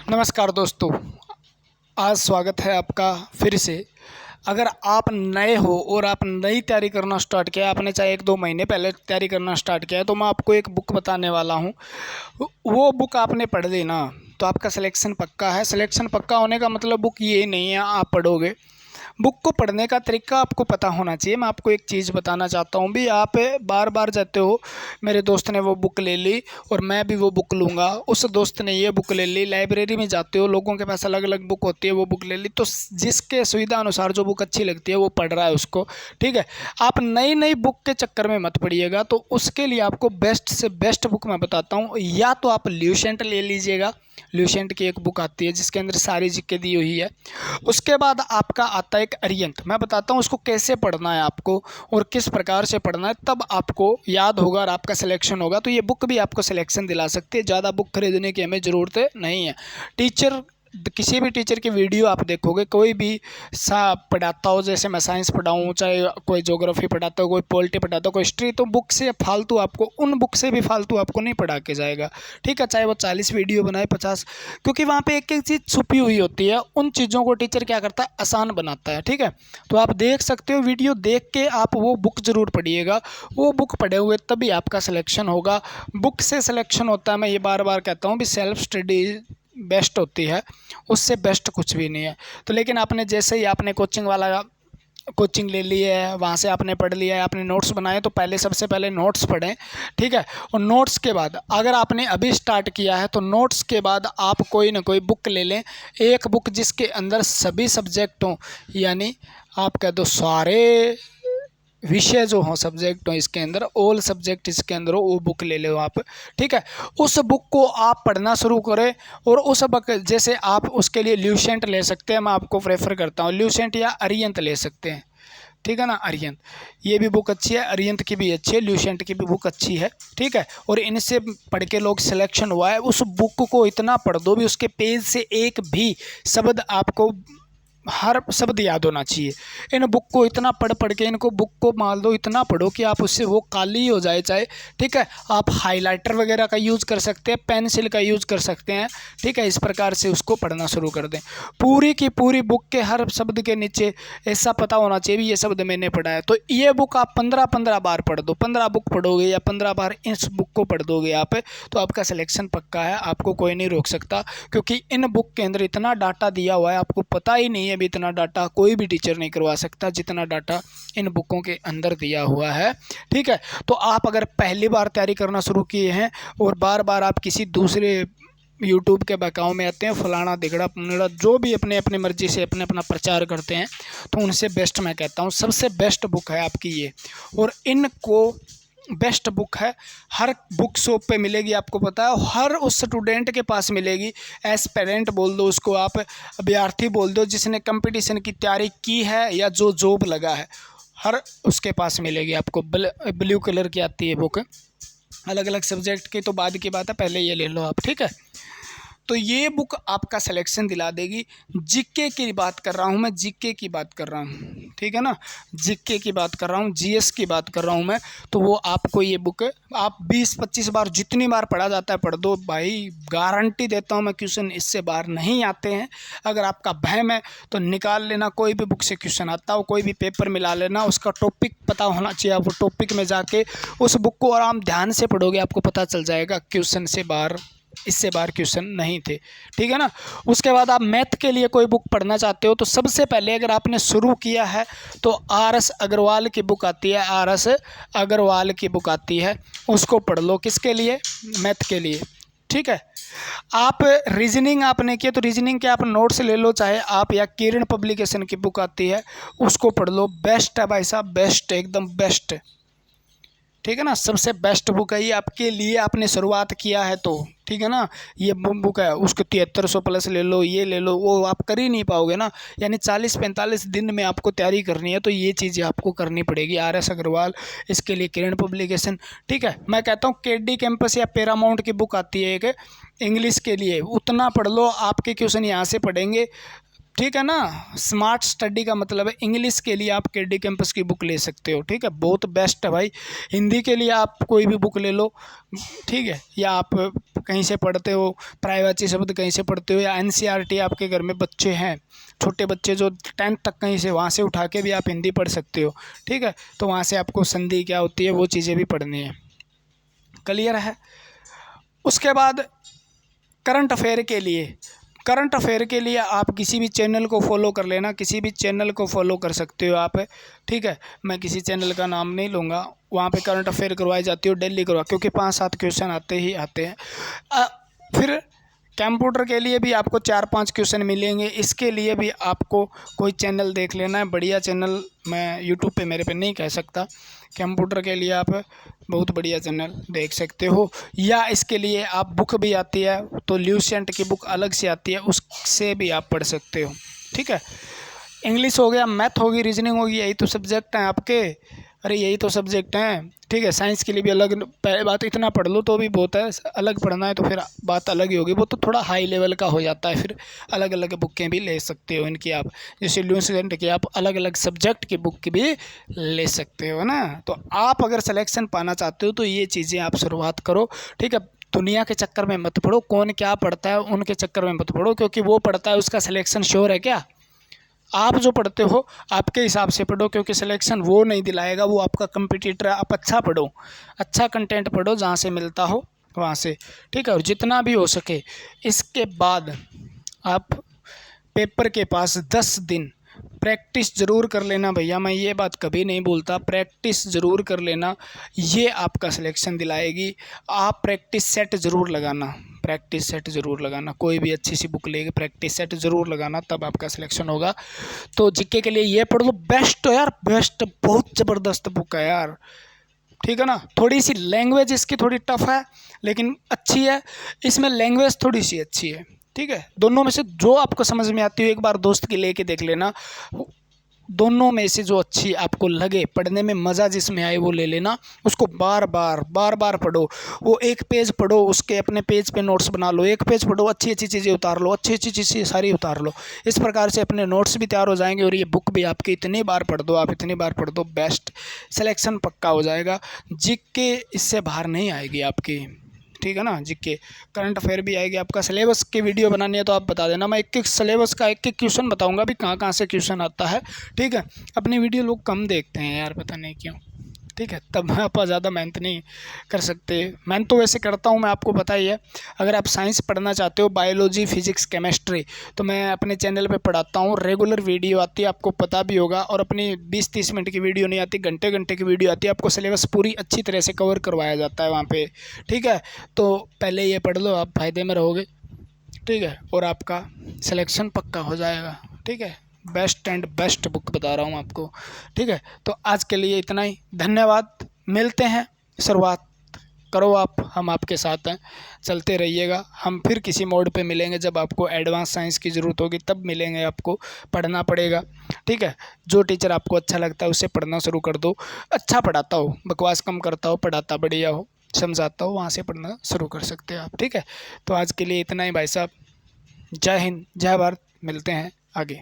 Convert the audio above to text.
नमस्कार दोस्तों, आज स्वागत है आपका फिर से। अगर आप नए हो और आप नई तैयारी करना स्टार्ट किया, आपने चाहे 1-2 महीने पहले तैयारी करना स्टार्ट किया है, तो मैं आपको एक बुक बताने वाला हूँ। वो बुक आपने पढ़ ली ना तो आपका सिलेक्शन पक्का है। सिलेक्शन पक्का होने का मतलब बुक ये नहीं है आप पढ़ोगे। बुक को पढ़ने का तरीका आपको पता होना चाहिए। मैं आपको एक चीज़ बताना चाहता हूँ भी, आप बार बार जाते हो, मेरे दोस्त ने वो बुक ले ली और मैं भी वो बुक लूँगा, उस दोस्त ने ये बुक ले ली। लाइब्रेरी में जाते हो, लोगों के पास अलग अलग बुक होती है, वो बुक ले ली। तो जिसके सुविधा अनुसार जो बुक अच्छी लगती है वो पढ़ रहा है उसको, ठीक है। आप नई नई बुक के चक्कर में मत पड़िएगा। तो उसके लिए आपको बेस्ट से बेस्ट बुक मैं बताता हूँ। या तो आप ल्यूसेंट ले लीजिएगा, ल्यूसेंट की एक बुक आती है जिसके अंदर सारी जीके दी हुई है। उसके बाद आपका आता है एक अरिहंत। मैं बताता हूँ उसको कैसे पढ़ना है आपको और किस प्रकार से पढ़ना है, तब आपको याद होगा और आपका सिलेक्शन होगा। तो ये बुक भी आपको सिलेक्शन दिला सकती है। ज़्यादा बुक खरीदने की हमें ज़रूरत नहीं है। किसी भी टीचर की वीडियो आप देखोगे, कोई भी सा पढ़ाता हो, जैसे मैं साइंस पढ़ाऊँ, चाहे कोई ज्योग्राफी पढ़ाता हो, कोई पॉलिटी पढ़ाता हो, कोई हिस्ट्री, तो बुक से फालतू आपको, उन बुक से भी फालतू आपको नहीं पढ़ा के जाएगा, ठीक है। चाहे वो 40 वीडियो बनाए 50, क्योंकि वहाँ पे एक एक चीज़ छुपी हुई होती है। उन चीज़ों को टीचर क्या करता है, आसान बनाता है, ठीक है। तो आप देख सकते हो, वीडियो देख के आप वो बुक ज़रूर पढ़िएगा। वो बुक पढ़े हुए तभी आपका सिलेक्शन होगा। बुक से सिलेक्शन होता है, मैं ये बार बार कहता हूँ भी, सेल्फ स्टडी बेस्ट होती है, उससे बेस्ट कुछ भी नहीं है। तो लेकिन आपने जैसे ही आपने कोचिंग ले ली है, वहाँ से आपने पढ़ लिया है, आपने नोट्स बनाए, तो सबसे पहले नोट्स पढ़ें, ठीक है। और नोट्स के बाद, अगर आपने अभी स्टार्ट किया है तो नोट्स के बाद आप कोई ना कोई बुक ले लें। एक बुक जिसके अंदर सभी सब्जेक्ट हों, यानी आप कह दो सारे विषय जो हों, सब्जेक्ट हो इसके अंदर, ऑल सब्जेक्ट इसके अंदर हो, वो बुक ले लो आप, ठीक है। उस बुक को आप पढ़ना शुरू करें। और उस बुक, जैसे आप उसके लिए ल्यूसेंट ले सकते हैं, मैं आपको प्रेफर करता हूँ ल्यूसेंट, या अरिहंत ले सकते हैं, ठीक है ना। अरिहंत ये भी बुक अच्छी है, अरिहंत की भी अच्छी है, ल्यूसेंट की भी बुक अच्छी है, ठीक है। और इनसे पढ़ के लोग सिलेक्शन हुआ है। उस बुक को इतना पढ़ दो भी उसके पेज से एक भी शब्द आपको, हर शब्द याद होना चाहिए। इन बुक को इतना पढ़ के, इनको बुक को मान लो इतना पढ़ो कि आप उससे वो काली हो जाए चाहे, ठीक है। आप हाइलाइटर वगैरह का यूज़ कर सकते हैं, पेंसिल का यूज़ कर सकते हैं, ठीक है। इस प्रकार से उसको पढ़ना शुरू कर दें। पूरी की पूरी बुक के हर शब्द के नीचे ऐसा पता होना चाहिए भी ये शब्द मैंने पढ़ा है। तो ये बुक आप 15-15 बार पढ़ दो। 15 बुक पढ़ोगे या 15 बार इस बुक को पढ़ दोगे आप, तो आपका सिलेक्शन पक्का है, आपको कोई नहीं रोक सकता। क्योंकि इन बुक के अंदर इतना डाटा दिया हुआ है, आपको पता ही नहीं है भी, इतना डाटा कोई भी टीचर नहीं करवा सकता जितना डाटा इन बुकों के अंदर दिया हुआ है, ठीक है। तो आप अगर पहली बार तैयारी करना शुरू किए हैं और बार बार आप किसी दूसरे यूट्यूब के बहकाव में आते हैं, फलाना दिगड़ा पुंगड़ा, जो भी अपने अपने मर्जी से अपने अपना प्रचार करते हैं, तो उनसे बेस्ट मैं कहता हूँ, सबसे बेस्ट बुक है आपकी ये। और इनको बेस्ट बुक है, हर बुक शॉप पे मिलेगी, आपको पता है, हर उस स्टूडेंट के पास मिलेगी। एस्पिरेंट बोल दो उसको आप, अभ्यर्थी बोल दो, जिसने कंपटीशन की तैयारी की है या जो जॉब लगा है, हर उसके पास मिलेगी आपको। ब्लू कलर की आती है बुक, अलग अलग सब्जेक्ट की तो बाद की बात है, पहले ये ले लो आप, ठीक है। तो ये बुक आपका सिलेक्शन दिला देगी। जीके की बात कर रहा हूँ मैं, जीके की बात कर रहा हूँ, ठीक है ना। जीके की बात कर रहा हूँ, जीएस की बात कर रहा हूँ मैं। तो वो आपको ये बुक आप 20-25 बार, जितनी बार पढ़ा जाता है पढ़ दो भाई, गारंटी देता हूँ मैं, क्वेश्चन इससे बाहर नहीं आते हैं। अगर आपका वहम है तो निकाल लेना, कोई भी बुक से क्वेश्चन आता हो, कोई भी पेपर मिला लेना, उसका टॉपिक पता होना चाहिए। आप वो टॉपिक में जाके उस बुक को आराम ध्यान से पढ़ोगे, आपको पता चल जाएगा क्वेश्चन से बाहर, इससे बाहर क्वेश्चन नहीं थे, ठीक है ना। उसके बाद आप मैथ के लिए कोई बुक पढ़ना चाहते हो, तो सबसे पहले अगर आपने शुरू किया है तो RS अग्रवाल की बुक आती है, RS अग्रवाल की बुक आती है, उसको पढ़ लो। किसके लिए? मैथ के लिए, ठीक है। आप रीजनिंग आपने किया तो रीजनिंग के आप नोट्स ले लो, चाहे आप, या किरण पब्लिकेशन की बुक आती है उसको पढ़ लो। बेस्ट है भाई साहब, बेस्ट, एकदम बेस्ट, ठीक है ना। सबसे बेस्ट बुक है ये आपके लिए, आपने शुरुआत किया है तो, ठीक है ना। ये बुक है, उसको 7300 प्लस ले लो, ये ले लो, वो आप कर ही नहीं पाओगे ना। यानी 40-45 दिन में आपको तैयारी करनी है, तो ये चीज़ें आपको करनी पड़ेगी। RS अग्रवाल, इसके लिए किरण पब्लिकेशन, ठीक है। मैं कहता हूँ KD कैंपस या पैरामाउंट की बुक आती है एक, इंग्लिश के लिए, उतना पढ़ लो, आपके क्वेश्चन यहाँ से पढ़ेंगे, ठीक है ना। स्मार्ट स्टडी का मतलब है इंग्लिश के लिए आप केडी कैंपस की बुक ले सकते हो, ठीक है, बहुत बेस्ट है भाई। हिंदी के लिए आप कोई भी बुक ले लो, ठीक है, या आप कहीं से पढ़ते हो, प्रायवाची शब्द कहीं से पढ़ते हो, या एनसीईआरटी आपके घर में बच्चे हैं, छोटे बच्चे जो 10th तक कहीं से, वहाँ से उठा के भी आप हिंदी पढ़ सकते हो, ठीक है। तो वहाँ से आपको संधि क्या होती है वो चीज़ें भी पढ़नी है, क्लियर है। उसके बाद करंट अफेयर के लिए आप किसी भी चैनल को फॉलो कर लेना, किसी भी चैनल को फॉलो कर सकते हो आप, ठीक है। मैं किसी चैनल का नाम नहीं लूँगा, वहाँ पे करंट अफेयर करवाई जाती है, डेली करवा, क्योंकि 5-7 क्वेश्चन आते ही आते हैं। फिर कंप्यूटर के लिए भी आपको 4-5 क्वेश्चन मिलेंगे, इसके लिए भी आपको कोई चैनल देख लेना है, बढ़िया चैनल। मैं यूट्यूब पे मेरे पे नहीं कह सकता, कंप्यूटर के लिए आप बहुत बढ़िया चैनल देख सकते हो। या इसके लिए आप बुक भी आती है, तो ल्यूसेंट की बुक अलग से आती है, उससे भी आप पढ़ सकते हो, ठीक है। इंग्लिश हो गया, मैथ होगी, रीजनिंग होगी, यही तो सब्जेक्ट हैं आपके, अरे यही तो सब्जेक्ट हैं, ठीक है। साइंस के लिए भी अलग, पहले बात इतना पढ़ लो तो भी बहुत है, अलग पढ़ना है तो फिर बात अलग ही होगी, वो तो थोड़ा हाई लेवल का हो जाता है, फिर अलग अलग बुकें भी ले सकते हो इनकी आप, जैसे ल्यूसेंट की आप अलग अलग सब्जेक्ट की बुक की भी ले सकते हो ना। तो आप अगर सिलेक्शन पाना चाहते हो तो ये चीज़ें आप शुरुआत करो, ठीक है। दुनिया के चक्कर में मत पढ़ो, कौन क्या पढ़ता है उनके चक्कर में मत पढ़ो, क्योंकि वो पढ़ता है उसका सिलेक्शन श्योर है क्या? आप जो पढ़ते हो आपके हिसाब से पढ़ो, क्योंकि सिलेक्शन वो नहीं दिलाएगा, वो आपका कंपटीटर है। आप अच्छा पढ़ो, अच्छा कंटेंट पढ़ो, जहाँ से मिलता हो वहाँ से, ठीक है। और जितना भी हो सके, इसके बाद आप पेपर के पास 10 दिन प्रैक्टिस ज़रूर कर लेना भैया, मैं ये बात कभी नहीं बोलता, प्रैक्टिस ज़रूर कर लेना, ये आपका सिलेक्शन दिलाएगी। आप प्रैक्टिस सेट ज़रूर लगाना, प्रैक्टिस सेट ज़रूर लगाना, कोई भी अच्छी सी बुक लेके प्रैक्टिस सेट ज़रूर लगाना, तब आपका सिलेक्शन होगा। तो जीके के लिए ये पढ़ लो, बेस्ट है यार, बेस्ट, बहुत ज़बरदस्त बुक है यार, ठीक है ना। थोड़ी सी लैंग्वेज इसकी थोड़ी टफ है, लेकिन अच्छी है, इसमें लैंग्वेज थोड़ी सी अच्छी है, ठीक है। दोनों में से जो आपको समझ में आती हो, एक बार दोस्त की लेके देख लेना, दोनों में से जो अच्छी आपको लगे, पढ़ने में मज़ा जिसमें आए वो ले लेना, उसको बार बार पढ़ो। वो एक पेज पढ़ो, उसके अपने पेज पे नोट्स बना लो, एक पेज पढ़ो, अच्छी अच्छी चीज़ें उतार लो, अच्छी अच्छी चीज़ें सारी उतार लो, इस प्रकार से अपने नोट्स भी तैयार हो जाएंगे। और ये बुक भी आपकी इतनी बार पढ़ दो, आप इतनी बार पढ़ दो, बेस्ट सिलेक्शन पक्का हो जाएगा। जीके इससे बाहर नहीं आएगी आपकी, ठीक है ना। जीके करंट अफेयर भी आएगी आपका। सिलेबस की वीडियो बनानी है तो आप बता देना, मैं एक सिलेबस का एक क्वेश्चन बताऊंगा भी, कहाँ कहाँ से क्वेश्चन आता है, ठीक है। अपनी वीडियो लोग कम देखते हैं यार, पता नहीं क्यों, ठीक है। तब आप ज़्यादा मेहनत नहीं कर सकते, मेहनत तो वैसे करता हूँ मैं, आपको पता ही है। अगर आप साइंस पढ़ना चाहते हो, बायोलॉजी, फिजिक्स, केमिस्ट्री, तो मैं अपने चैनल पे पढ़ाता हूँ, रेगुलर वीडियो आती है, आपको पता भी होगा। और अपनी 20-30 मिनट की वीडियो नहीं आती, घंटे घंटे की वीडियो आती है, आपको सिलेबस पूरी अच्छी तरह से कवर करवाया जाता है वहाँ पर, ठीक है। तो पहले ये पढ़ लो, आप फ़ायदे में रहोगे, ठीक है, और आपका सिलेक्शन पक्का हो जाएगा, ठीक है। बेस्ट एंड बेस्ट बुक बता रहा हूँ आपको, ठीक है। तो आज के लिए इतना ही, धन्यवाद, मिलते हैं, शुरुआत करो आप, हम आपके साथ हैं, चलते रहिएगा। हम फिर किसी मोड पे मिलेंगे, जब आपको एडवांस साइंस की ज़रूरत होगी तब मिलेंगे, आपको पढ़ना पड़ेगा, ठीक है। जो टीचर आपको अच्छा लगता है उससे पढ़ना शुरू कर दो, अच्छा पढ़ाता हो, बकवास कम करता हो, पढ़ाता बढ़िया हो, समझाता हो, वहाँ से पढ़ना शुरू कर सकते हैं आप, ठीक है। तो आज के लिए इतना ही भाई साहब, जय हिंद, जय भारत, मिलते हैं आगे।